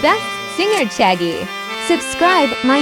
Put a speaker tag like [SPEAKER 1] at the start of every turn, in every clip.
[SPEAKER 1] Best Singer Shaggy. Subscribe my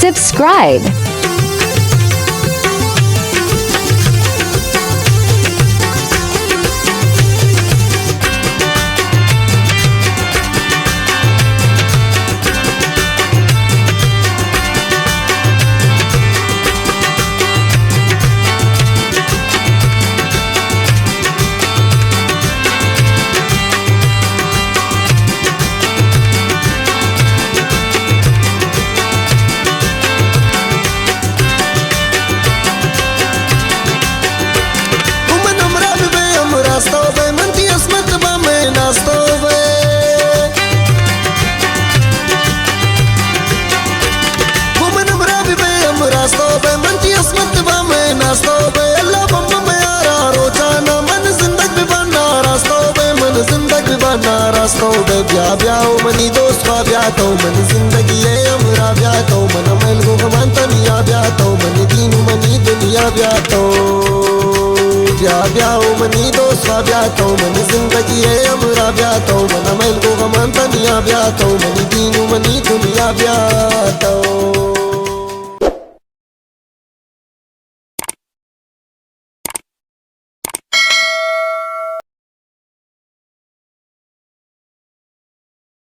[SPEAKER 1] Subscribe.
[SPEAKER 2] ब्याओ मनी दोस्त का ब्यातो मन जिंदगी है अमरा ब्यातो मन मैल को गमान तनिया ब्यातो मन दीन मनी दुनिया ब्यातो ब्याओ मनी दोस्त का ब्यातो मन जिंदगी है अमरा ब्यातो मन मैल को गमान तनिया ब्यातो मन दीन मनी दुनिया ब्यातो